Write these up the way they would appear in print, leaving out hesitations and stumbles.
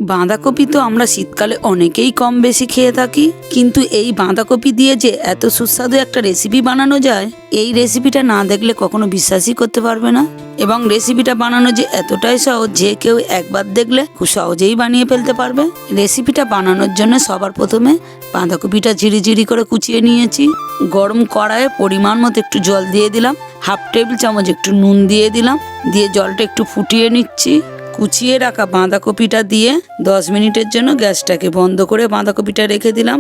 বাঁধাকপি তো আমরা শীতকালে অনেকেই কম বেশি খেয়ে থাকি, কিন্তু এই বাঁধাকপি দিয়ে যে এত সুস্বাদু একটা রেসিপি বানানো যায়, এই রেসিপিটা না দেখলে কখনো বিশ্বাসই করতে পারবে না। এবং রেসিপিটা বানানো যে এতটাই সহজ যে কেউ একবার দেখলে খুব সহজেই বানিয়ে ফেলতে পারবে। রেসিপিটা বানানোর জন্য সবার প্রথমে বাঁধাকপিটা ঝিরিঝিরি করে কুচিয়ে নিয়েছি। গরম কড়াইয়ে পরিমাণ মতো একটু জল দিয়ে দিলাম, হাফ টেবিল চামচ একটু নুন দিয়ে দিলাম, দিয়ে জলটা একটু ফুটিয়ে নিচ্ছি। কুচিয়ে রাখা বাঁধাকপিটা দিয়ে 10 মিনিটের জন্য গ্যাসটাকে বন্ধ করে বাঁধাকপিটা রেখে দিলাম।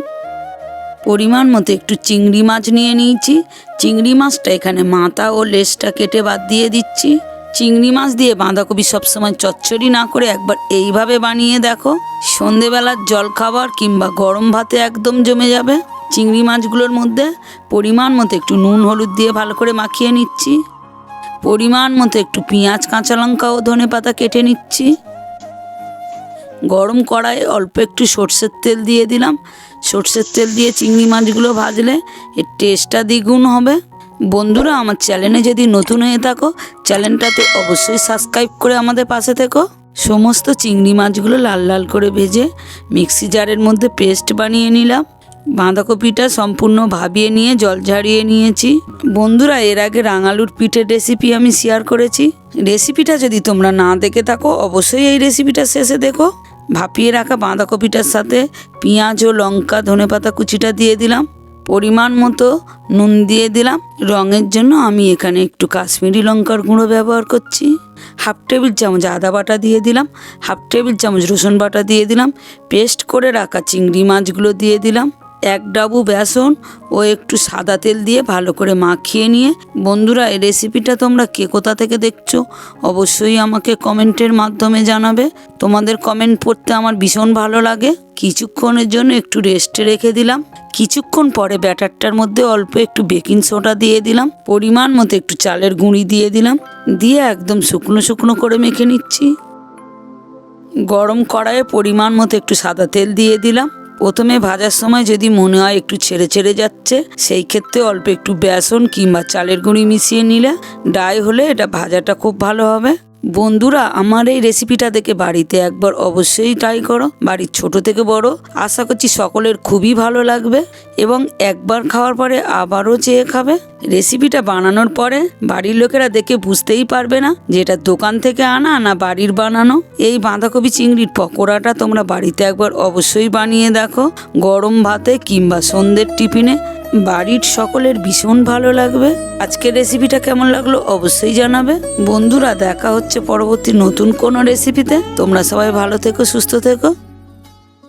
পরিমাণ মতো একটু চিংড়ি মাছ নিয়ে নিয়েছি। চিংড়ি মাছটা এখানে মাথা ও লেজটা কেটে বাদ দিয়ে দিচ্ছি। চিংড়ি মাছ দিয়ে বাঁধাকপি সবসময় চচ্চড়ি না করে একবার এইভাবে বানিয়ে দেখো, সন্ধেবেলার জলখাবার কিংবা গরম ভাতে একদম জমে যাবে। চিংড়ি মাছগুলোর মধ্যে পরিমাণ মতো একটু নুন হলুদ দিয়ে ভালো করে মাখিয়ে নিচ্ছি। পরিমাণ মতো একটু পেঁয়াজ, কাঁচা লঙ্কা ও ধনেপাতা কেটে নিচ্ছি। গরম কড়াইয়ে অল্প একটু সর্ষের তেল দিয়ে দিলাম। সর্ষের তেল দিয়ে চিংড়ি মাছগুলো ভাজলে এর টেস্টটা দ্বিগুণ হবে। বন্ধুরা, আমার চ্যানেলে যদি নতুন হয়ে থাকো, চ্যানেলটাতে অবশ্যই সাবস্ক্রাইব করে আমাদের পাশে থেকো। সমস্ত চিংড়ি মাছগুলো লাল লাল করে ভেজে মিক্সি জারের মধ্যে পেস্ট বানিয়ে নিলাম। বাঁধাকপিটা সম্পূর্ণ ভাবিয়ে নিয়ে জল ঝাড়িয়ে নিয়েছি। বন্ধুরা, এর আগে রাঙালুর পিঠের রেসিপি আমি শেয়ার করেছি। রেসিপিটা যদি তোমরা না দেখে থাকো, অবশ্যই এই রেসিপিটা শেষে দেখো। ভাপিয়ে রাখা বাঁধাকপিটার সাথে পেঁয়াজ ও লঙ্কা, ধনেপাতা কুচিটা দিয়ে দিলাম। পরিমাণ মতো নুন দিয়ে দিলাম। রঙের জন্য আমি এখানে একটু কাশ্মীরি লঙ্কার গুঁড়ো ব্যবহার করছি। হাফ টেবিল চামচ আদা বাটা দিয়ে দিলাম, হাফ টেবিল চামচ রসুন বাটা দিয়ে দিলাম। পেস্ট করে রাখা চিংড়ি মাছগুলো দিয়ে দিলাম। 1 ডাবু বেসন ও একটু সাদা তেল দিয়ে ভালো করে মাখিয়ে নিয়ে, বন্ধুরা, এই রেসিপিটা তোমরা কে কোথা থেকে দেখছো অবশ্যই আমাকে কমেন্টের মাধ্যমে জানাবে। তোমাদের কমেন্ট পড়তে আমার ভীষণ ভালো লাগে। কিছুক্ষণের জন্য একটু রেস্টে রেখে দিলাম। কিছুক্ষণ পরে ব্যাটারটার মধ্যে অল্প একটু বেকিং সোডা দিয়ে দিলাম। পরিমাণ মতো একটু চালের গুঁড়ি দিয়ে দিলাম। দিয়ে একদম শুকনো শুকনো করে মেখে নিচ্ছি। গরম কড়াইয়ে পরিমাণ মতো একটু সাদা তেল দিয়ে দিলাম। প্রথমে ভাজার সময় যদি মনে হয় একটু ছেড়ে ছেড়ে যাচ্ছে, সেই ক্ষেত্রে অল্প একটু বেসন কিংবা চালের গুঁড়ি মিশিয়ে নিলে ড্রাই হলে এটা ভাজাটা খুব ভালো হবে। বন্ধুরা, আমার এই রেসিপিটা দেখে বাড়িতে একবার অবশ্যই ট্রাই করো। বাড়ির ছোট থেকে বড় আশা করছি সকলের খুবই ভালো লাগবে এবং একবার খাওয়ার পরে আবারও চেয়ে খাবে। রেসিপিটা বানানোর পরে বাড়ির লোকেরা দেখে বুঝতেই পারবে না যে এটা দোকান থেকে আনা না বাড়ির বানানো। এই বাঁধাকপি চিংড়ির পকোড়াটা তোমরা বাড়িতে একবার অবশ্যই বানিয়ে দেখো। গরম ভাতে কিংবা সন্ধ্যের টিফিনে বাড়ির সকলের ভীষণ ভালো লাগবে। আজকের রেসিপিটা কেমন লাগলো অবশ্যই জানাবে। বন্ধুরা, দেখা হচ্ছে পরবর্তী নতুন কোনো রেসিপিতে। তোমরা সবাই ভালো থেকো, সুস্থ থেকো।